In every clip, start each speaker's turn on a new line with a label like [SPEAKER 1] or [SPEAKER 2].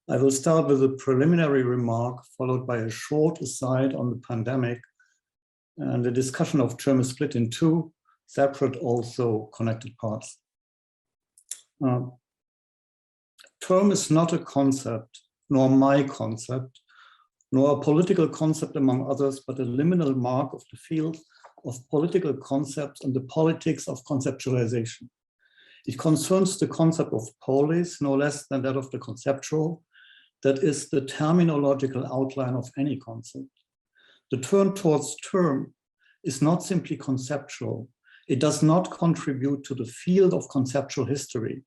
[SPEAKER 1] I will start with a preliminary remark, followed by a short aside on the pandemic, and the discussion of term is split in two separate, also connected parts. Term is not a concept, nor my concept, nor a political concept among others, but a liminal mark of the field of political concepts and the politics of conceptualization. It concerns the concept of polis, no less than that of the conceptual, that is the terminological outline of any concept. The turn towards term is not simply conceptual. It does not contribute to the field of conceptual history,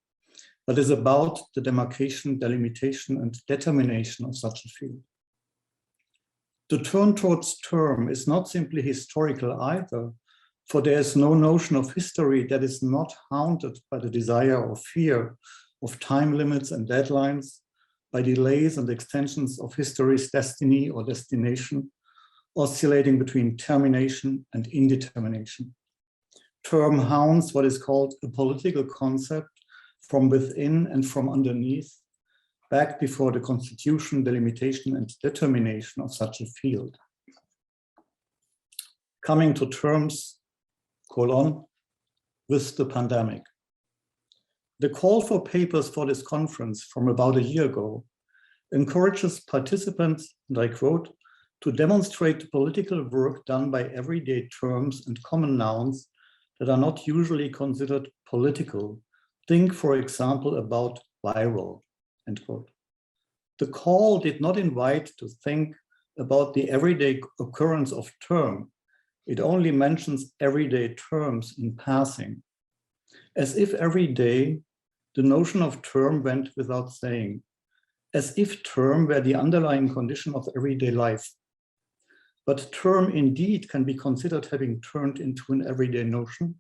[SPEAKER 1] but is about the demarcation, delimitation, and determination of such a field. The turn towards term is not simply historical either, for there is no notion of history that is not haunted by the desire or fear of time limits and deadlines, by delays and extensions of history's destiny or destination, oscillating between termination and indetermination. Term haunts what is called a political concept from within and from underneath, back before the constitution, delimitation, and determination of such a field. Coming to terms, with the pandemic. The call for papers for this conference from about a year ago encourages participants, and I quote, to demonstrate the political work done by everyday terms and common nouns that are not usually considered political. Think, for example, about viral, end quote. The call did not invite to think about the everyday occurrence of term. It only mentions everyday terms in passing, as if every day the notion of term went without saying, as if term were the underlying condition of everyday life. But term indeed can be considered having turned into an everyday notion,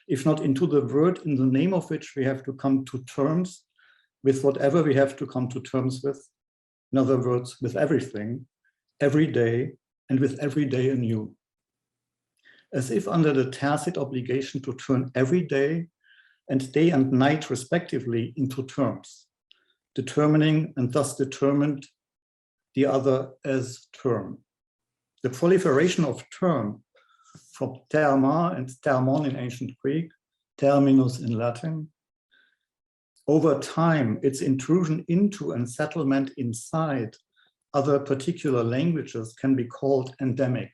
[SPEAKER 1] if not into the word in the name of which we have to come to terms with whatever we have to come to terms with. In other words, with everything, every day, and with every day anew. As if under the tacit obligation to turn every day and day and night respectively into terms, determining and thus determined the other as term. The proliferation of term, from terma and termon in ancient Greek, terminus in Latin, over time, its intrusion into and settlement inside other particular languages can be called endemic.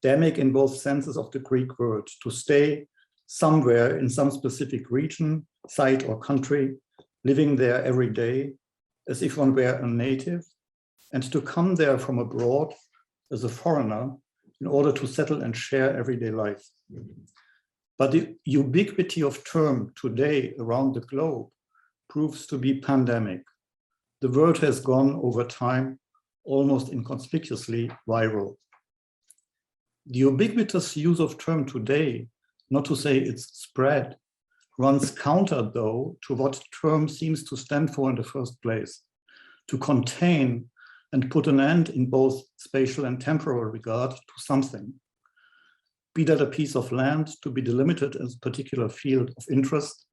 [SPEAKER 1] Endemic in both senses of the Greek word, to stay somewhere in some specific region, site, or country, living there every day, as if one were a native, and to come there from abroad as a foreigner in order to settle and share everyday life. But the ubiquity of term today around the globe proves to be pandemic. The word has gone over time almost inconspicuously viral. The ubiquitous use of term today, not to say its spread, runs counter though to what term seems to stand for in the first place, to contain and put an end in both spatial and temporal regard to something. Be that a piece of land to be delimited as a particular field of interest,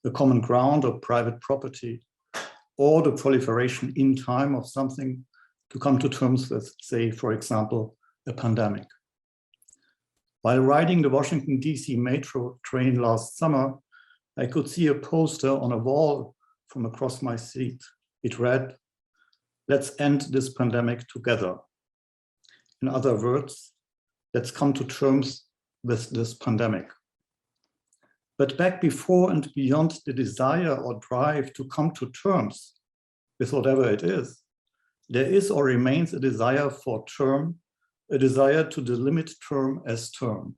[SPEAKER 1] a common ground or private property, or the proliferation in time of something to come to terms with, say, for example, a pandemic. While riding the Washington, D.C. metro train last summer, I could see a poster on a wall from across my seat. It read, "Let's end this pandemic together." In other words, let's come to terms with this pandemic. But back before and beyond the desire or drive to come to terms with whatever it is, there is or remains a desire for term, a desire to delimit term as term.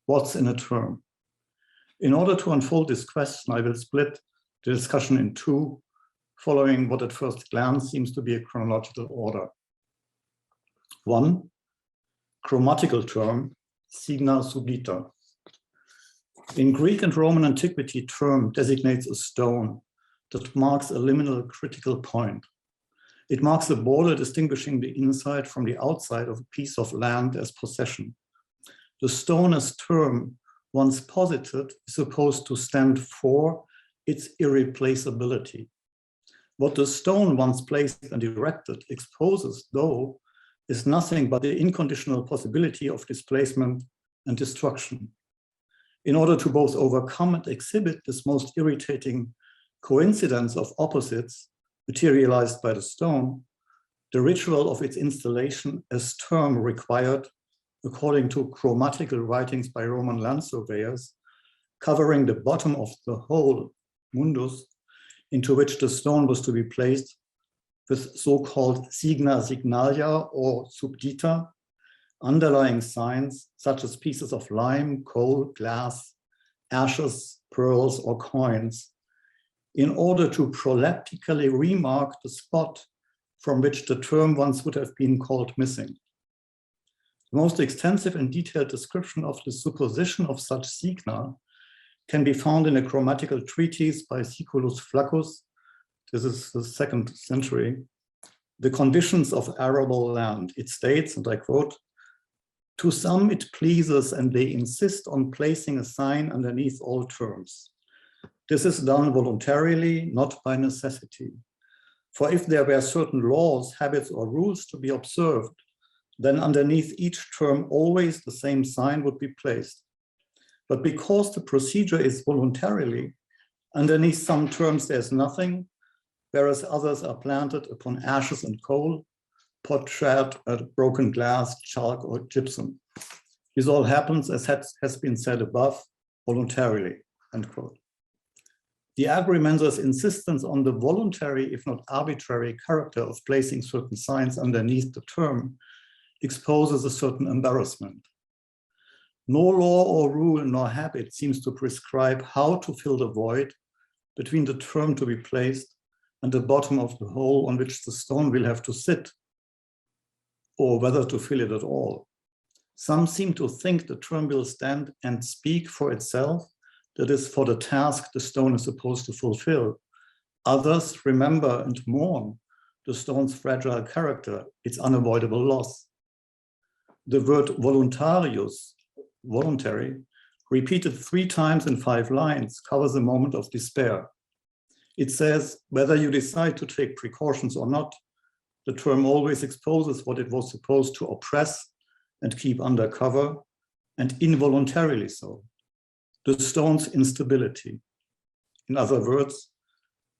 [SPEAKER 1] What's in a term? In order to unfold this question, I will split the discussion in two, following what at first glance seems to be a chronological order. One, chromatical term, signa subdita. In Greek and Roman antiquity, term designates a stone that marks a liminal critical point. It marks a border distinguishing the inside from the outside of a piece of land as possession. The stone as term, once posited, is supposed to stand for its irreplaceability. What the stone once placed and erected exposes, though, is nothing but the unconditional possibility of displacement and destruction. In order to both overcome and exhibit this most irritating coincidence of opposites materialized by the stone, the ritual of its installation as term required, according to chromatical writings by Roman land surveyors, covering the bottom of the whole mundus into which the stone was to be placed with so-called signa signalia or subdita, underlying signs such as pieces of lime, coal, glass, ashes, pearls, or coins, in order to proleptically remark the spot from which the term once would have been called missing. The most extensive and detailed description of the supposition of such signa can be found in a chromatical treatise by Siculus Flaccus. This is the 2nd century. The conditions of arable land. It states, and I quote, "To some it pleases and they insist on placing a sign underneath all terms. This is done voluntarily, not by necessity. For if there were certain laws, habits, or rules to be observed, then underneath each term always the same sign would be placed. But because the procedure is voluntarily, underneath some terms there's nothing, whereas others are planted upon ashes and coal, potsherd, broken glass, chalk, or gypsum. This all happens, as has been said above, voluntarily," end quote. The agreementer's insistence on the voluntary, if not arbitrary, character of placing certain signs underneath the term exposes a certain embarrassment. No law or rule nor habit seems to prescribe how to fill the void between the term to be placed and the bottom of the hole on which the stone will have to sit, or whether to fill it at all. Some seem to think the term will stand and speak for itself, that is, for the task the stone is supposed to fulfill. Others remember and mourn the stone's fragile character, its unavoidable loss. The word voluntarius, voluntary, repeated 3 times in 5 lines, covers a moment of despair. It says, whether you decide to take precautions or not, the term always exposes what it was supposed to oppress and keep under cover, and involuntarily so, the stone's instability. In other words,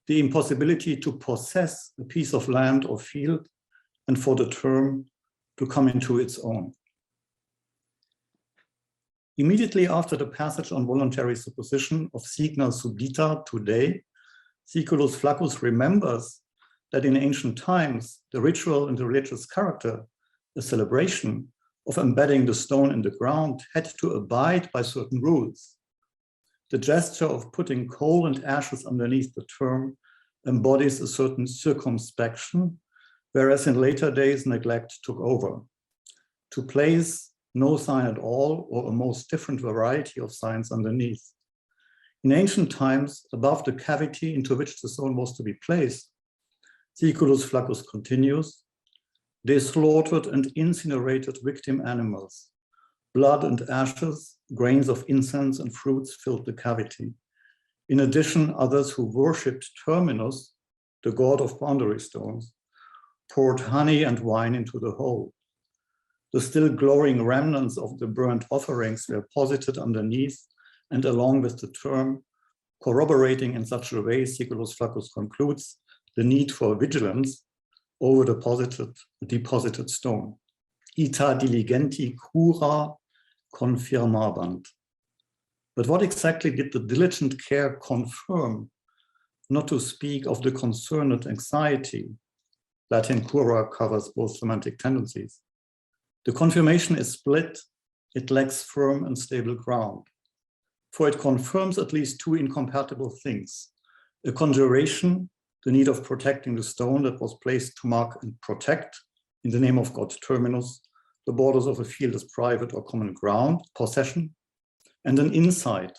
[SPEAKER 1] the impossibility to possess a piece of land or field and for the term to come into its own. Immediately after the passage on voluntary supposition of signa subdita today, Siculus Flaccus remembers that in ancient times, the ritual and the religious character, the celebration of embedding the stone in the ground, had to abide by certain rules. The gesture of putting coal and ashes underneath the term embodies a certain circumspection, whereas in later days neglect took over. To place no sign at all, or a most different variety of signs underneath. In ancient times, above the cavity into which the stone was to be placed, Siculus Flaccus continues, they slaughtered and incinerated victim animals. Blood and ashes, grains of incense and fruits filled the cavity. In addition, others who worshipped Terminus, the god of boundary stones, poured honey and wine into the hole. The still glowing remnants of the burnt offerings were posited underneath and along with the term, corroborating in such a way, Siculus Flaccus concludes, the need for vigilance over the deposited stone. Ita diligenti cura confirmabant. But what exactly did the diligent care confirm, not to speak of the concerned anxiety? Latin cura covers both semantic tendencies. The confirmation is split, it lacks firm and stable ground. For it confirms at least 2 incompatible things. A conjuration, the need of protecting the stone that was placed to mark and protect, in the name of God Terminus, the borders of a field as private or common ground, possession, and an insight,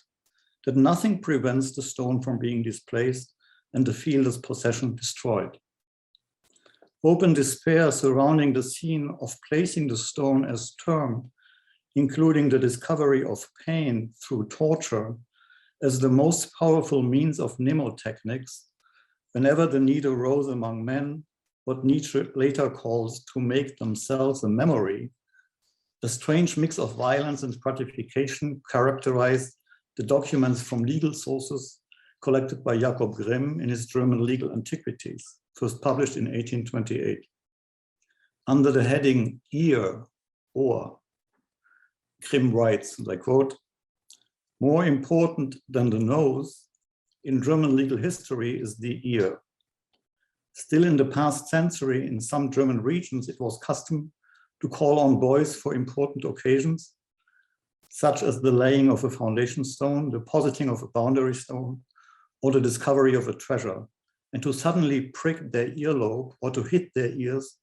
[SPEAKER 1] that nothing prevents the stone from being displaced and the field as possession destroyed. Hope and despair surrounding the scene of placing the stone as term, including the discovery of pain through torture as the most powerful means of mnemotechnics, whenever the need arose among men, what Nietzsche later calls to make themselves a memory, a strange mix of violence and gratification characterized the documents from legal sources collected by Jakob Grimm in his German Legal Antiquities, first published in 1828. Under the heading ear, or, Grimm writes, and I quote, "More important than the nose in German legal history is the ear. Still in the past century, in some German regions, it was custom to call on boys for important occasions, such as the laying of a foundation stone, the depositing of a boundary stone, or the discovery of a treasure, and to suddenly prick their earlobe or to hit their ears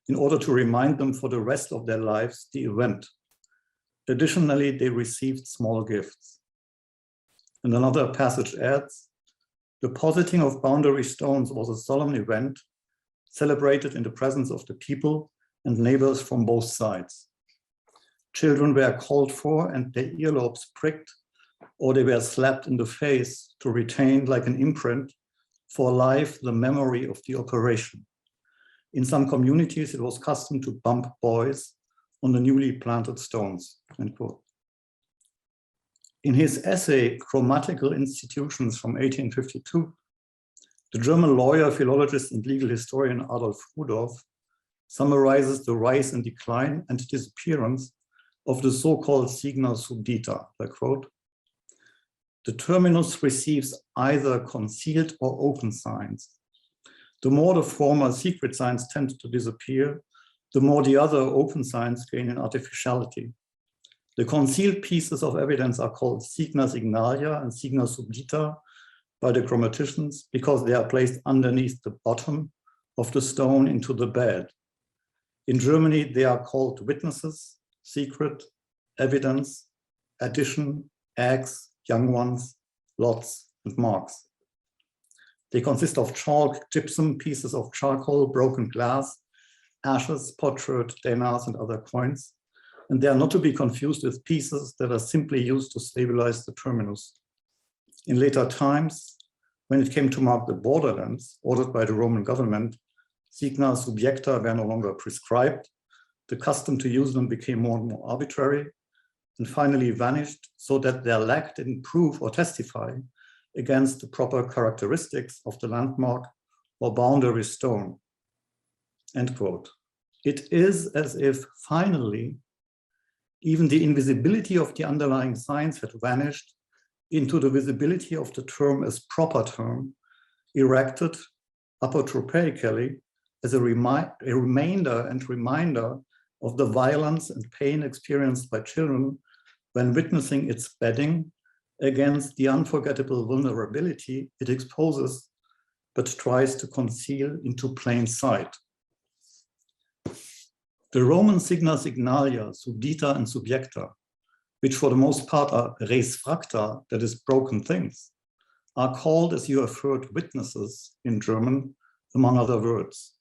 [SPEAKER 1] in order to remind them for the rest of their lives the event. Additionally, they received small gifts." And another passage adds, "The depositing of boundary stones was a solemn event celebrated in the presence of the people and neighbors from both sides. Children were called for and their earlobes pricked, or they were slapped in the face to retain, like an imprint, for life the memory of the operation. In some communities, it was custom to bump boys on the newly planted stones," end quote. In his essay, Grammatical Institutions from 1852, the German lawyer, philologist, and legal historian Adolf Rudolph summarizes the rise and decline and disappearance of the so-called signa subdita. I quote, "The terminus receives either concealed or open signs. The more the former secret signs tend to disappear, the more the other open signs gain in artificiality. The concealed pieces of evidence are called signa signalia and signa subdita by the grammaticians because they are placed underneath the bottom of the stone into the bed. In Germany, they are called witnesses, secret, evidence, addition, eggs, young ones, lots, and marks. They consist of chalk, gypsum, pieces of charcoal, broken glass, ashes, potsherd, denars, and other coins. And they are not to be confused with pieces that are simply used to stabilize the terminus. In later times, when it came to mark the borderlands ordered by the Roman government, signa subjecta were no longer prescribed. The custom to use them became more and more arbitrary and finally vanished so that their lack didn't prove or testify against the proper characteristics of the landmark or boundary stone," end quote. It is as if finally, even the invisibility of the underlying signs had vanished into the visibility of the term as proper term, erected apotropeically as a reminder of the violence and pain experienced by children when witnessing its bedding against the unforgettable vulnerability it exposes but tries to conceal into plain sight. The Roman signa signalia, subdita and subjecta, which for the most part are res fracta, that is broken things, are called, as you have heard, witnesses in German, among other words,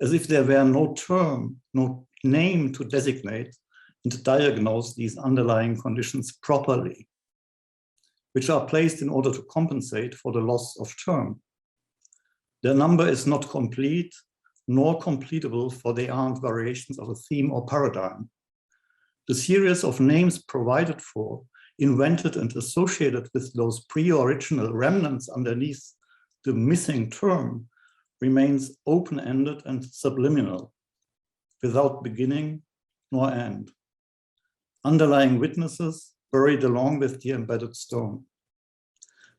[SPEAKER 1] as if there were no term, no name to designate and diagnose these underlying conditions properly, which are placed in order to compensate for the loss of term. Their number is not complete nor completable, for they aren't variations of a theme or paradigm. The series of names provided for, invented and associated with those pre-original remnants underneath the missing term remains open-ended and subliminal, without beginning nor end. Underlying witnesses buried along with the embedded stone.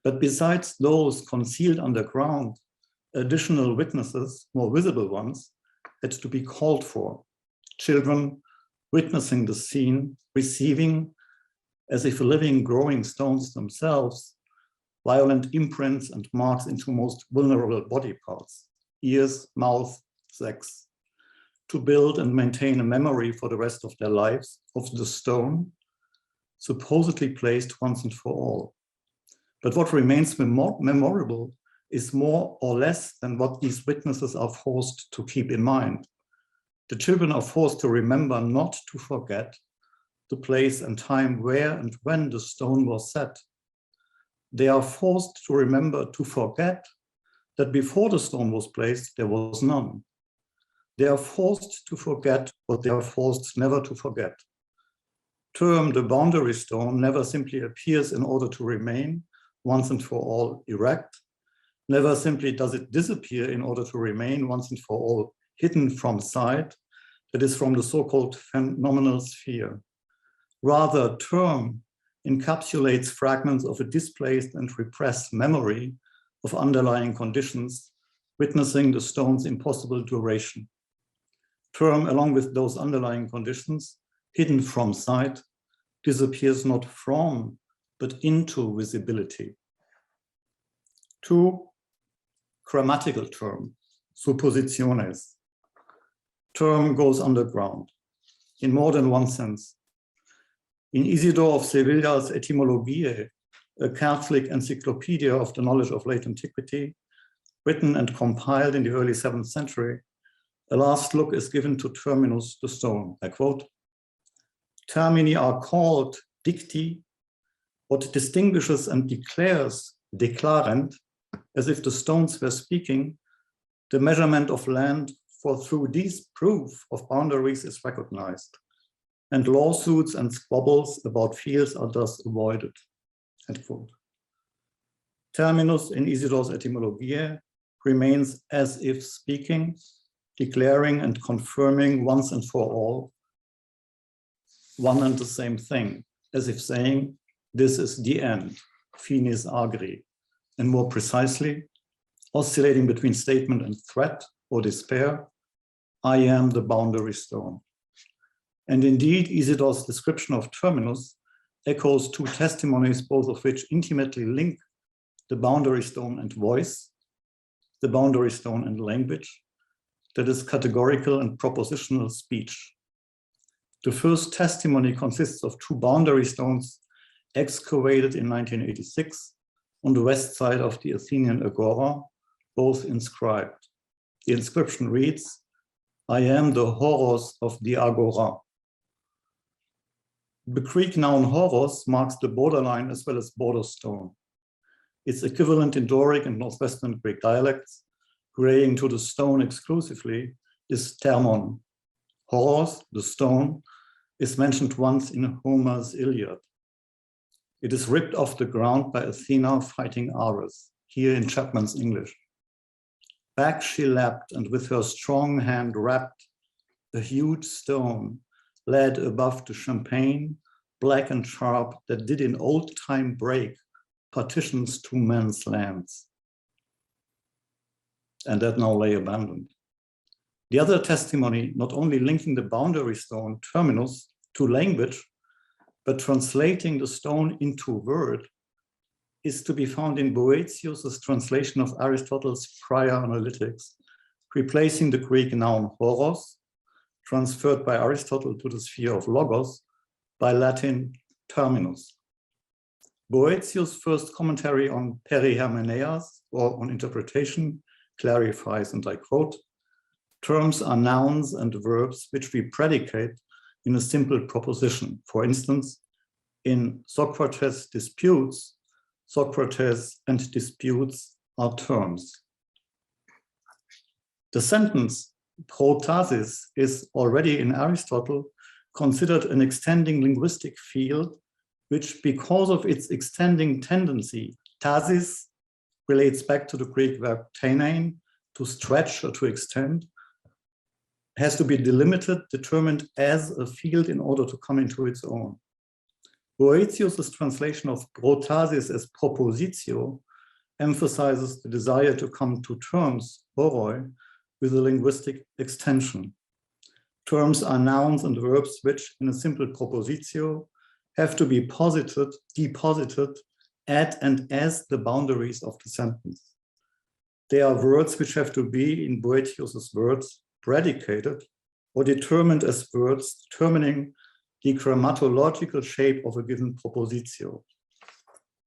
[SPEAKER 1] But besides those concealed underground, additional witnesses, more visible ones, had to be called for. Children witnessing the scene, receiving, as if living, growing stones themselves, violent imprints and marks into most vulnerable body parts, ears, mouth, sex, to build and maintain a memory for the rest of their lives of the stone, supposedly placed once and for all. But what remains memorable is more or less than what these witnesses are forced to keep in mind. The children are forced to remember not to forget the place and time where and when the stone was set, They are forced to remember to forget that before the stone was placed, there was none. They are forced to forget what they are forced never to forget. Term the boundary stone never simply appears in order to remain once and for all erect. Never simply does it disappear in order to remain once and for all hidden from sight, that is from the so-called phenomenal sphere. Rather, term encapsulates fragments of a displaced and repressed memory of underlying conditions, witnessing the stone's impossible duration. Term, along with those underlying conditions, hidden from sight, disappears not from, but into visibility. 2, grammatical term, suppositiones. Term goes underground, in more than one sense. In Isidore of Sevilla's Etymologiae, a Catholic encyclopedia of the knowledge of late antiquity, written and compiled in the early 7th century, a last look is given to terminus, the stone. I quote, "Termini are called dicti, what distinguishes and declares, declarent, as if the stones were speaking, the measurement of land, for through these proof of boundaries is recognized, and lawsuits and squabbles about fields are thus avoided." End quote. Terminus in Isidore's Etymologiae remains as if speaking, declaring and confirming once and for all one and the same thing, as if saying, this is the end, finis agri, and more precisely, oscillating between statement and threat or despair, I am the boundary stone. And indeed, Isidore's description of terminus echoes 2 testimonies, both of which intimately link the boundary stone and voice, the boundary stone and language, that is categorical and propositional speech. The first testimony consists of 2 boundary stones excavated in 1986 on the west side of the Athenian Agora, both inscribed. The inscription reads, I am the Horos of the Agora. The Greek noun Horos marks the borderline as well as border stone. Its equivalent in Doric and Northwestern Greek dialects, relating to the stone exclusively, is thermon. Horos, the stone, is mentioned once in Homer's Iliad. It is ripped off the ground by Athena fighting Ares, here in Chapman's English. Back she leapt, and with her strong hand wrapped a huge stone, led above the champaign, black and sharp, that did in old time break partitions to men's lands. And that now lay abandoned. The other testimony, not only linking the boundary stone terminus to language, but translating the stone into word, is to be found in Boëthius' translation of Aristotle's prior analytics, replacing the Greek noun horos, transferred by Aristotle to the sphere of logos, by Latin terminus. Boëthius' first commentary on perihermeneias, or on interpretation, clarifies, and I quote, terms are nouns and verbs which we predicate in a simple proposition. For instance, in Socrates disputes, Socrates and disputes are terms. The sentence protasis is already in Aristotle considered an extending linguistic field, which, because of its extending tendency, tasis relates back to the Greek verb tenein, to stretch or to extend, has to be delimited, determined as a field in order to come into its own. Boëthius' translation of protasis as propositio emphasizes the desire to come to terms, oroi, with a linguistic extension. Terms are nouns and verbs which, in a simple propositio, have to be deposited at and as the boundaries of the sentence. They are words which have to be, in Boëthius' words, predicated or determined as words determining the grammatological shape of a given propositio.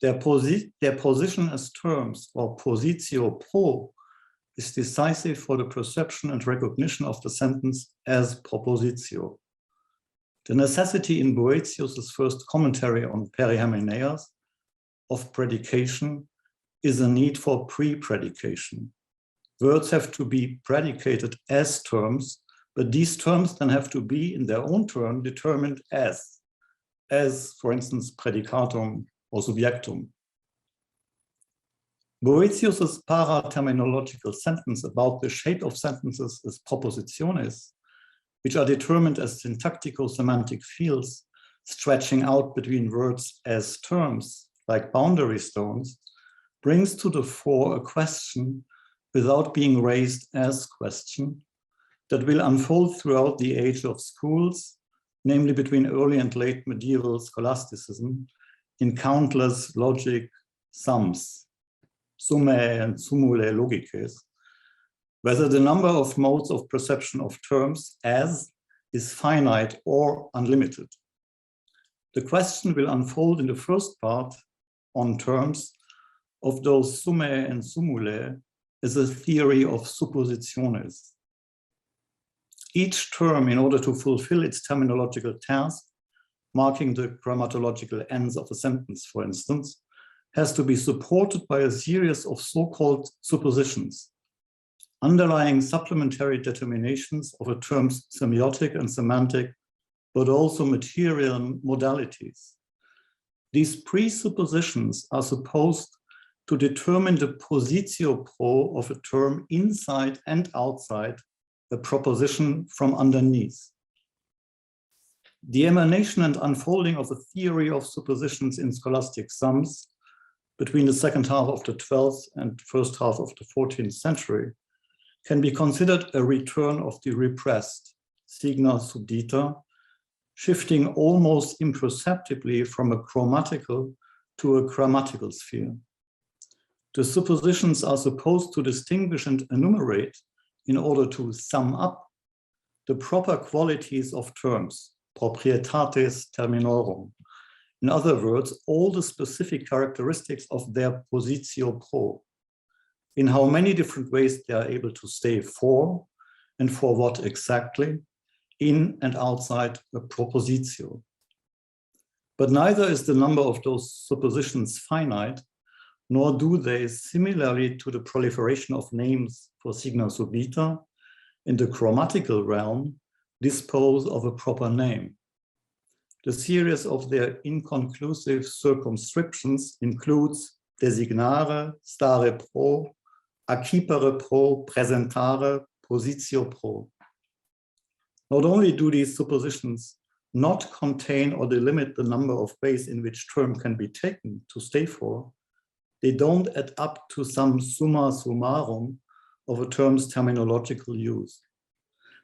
[SPEAKER 1] Their position as terms, or positio pro, is decisive for the perception and recognition of the sentence as propositio. The necessity in Boëthius' first commentary on perihermeneias of predication is a need for pre-predication. Words have to be predicated as terms, but these terms then have to be in their own turn determined as, for instance, predicatum or subjectum. Boetius's para-terminological sentence about the shape of sentences as propositiones, which are determined as syntactico-semantic fields stretching out between words as terms, like boundary stones, brings to the fore a question without being raised as question that will unfold throughout the age of schools, namely between early and late medieval scholasticism, in countless logic sums, summae and sumulae logices, whether the number of modes of perception of terms as is finite or unlimited. The question will unfold in the first part on terms of those summae and sumulae as a theory of suppositiones. Each term, in order to fulfill its terminological task, marking the grammatological ends of a sentence, for instance, has to be supported by a series of so-called suppositions, underlying supplementary determinations of a term's semiotic and semantic, but also material modalities. These presuppositions are supposed to determine the positio pro of a term inside and outside a proposition from underneath. The emanation and unfolding of a theory of suppositions in scholastic sums between the second half of the 12th and first half of the 14th century can be considered a return of the repressed signa subdita, shifting almost imperceptibly from a chromatical to a grammatical sphere. The suppositions are supposed to distinguish and enumerate, in order to sum up, the proper qualities of terms, proprietates terminorum. In other words, all the specific characteristics of their positio pro, in how many different ways they are able to stay for, and for what exactly, in and outside a propositio. But neither is the number of those suppositions finite, nor do they, similarly to the proliferation of names for signa subdita, in the grammatical realm, dispose of a proper name. The series of their inconclusive circumscriptions includes designare, stare pro, accipere pro, presentare, positio pro. Not only do these suppositions not contain or delimit the number of ways in which term can be taken to stay for, they don't add up to some summa summarum of a term's terminological use.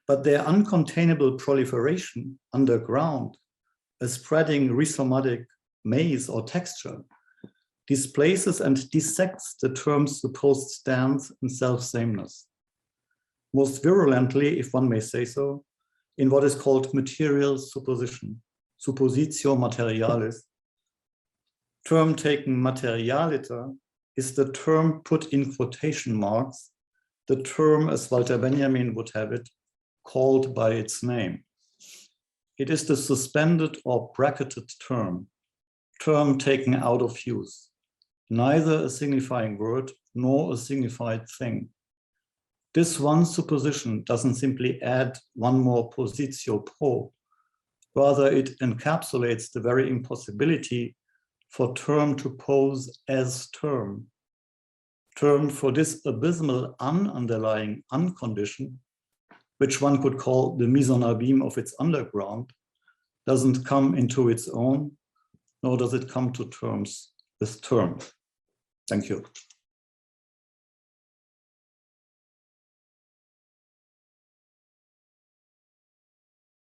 [SPEAKER 1] But their uncontainable proliferation underground, a spreading rhizomatic maze or texture, displaces and dissects the term's supposed stance and self-sameness. Most virulently, if one may say so, in what is called material supposition, suppositio materialis. Term taken materialiter is the term put in quotation marks, the term, as Walter Benjamin would have it, called by its name. It is the suspended or bracketed term, term taken out of use, neither a signifying word nor a signified thing. This one supposition doesn't simply add one more positio pro, rather it encapsulates the very impossibility for term to pose as term. Term for this abysmal ununderlying uncondition, which one could call the mise en abîme of its underground, doesn't come into its own, nor does it come to terms with term. Thank you.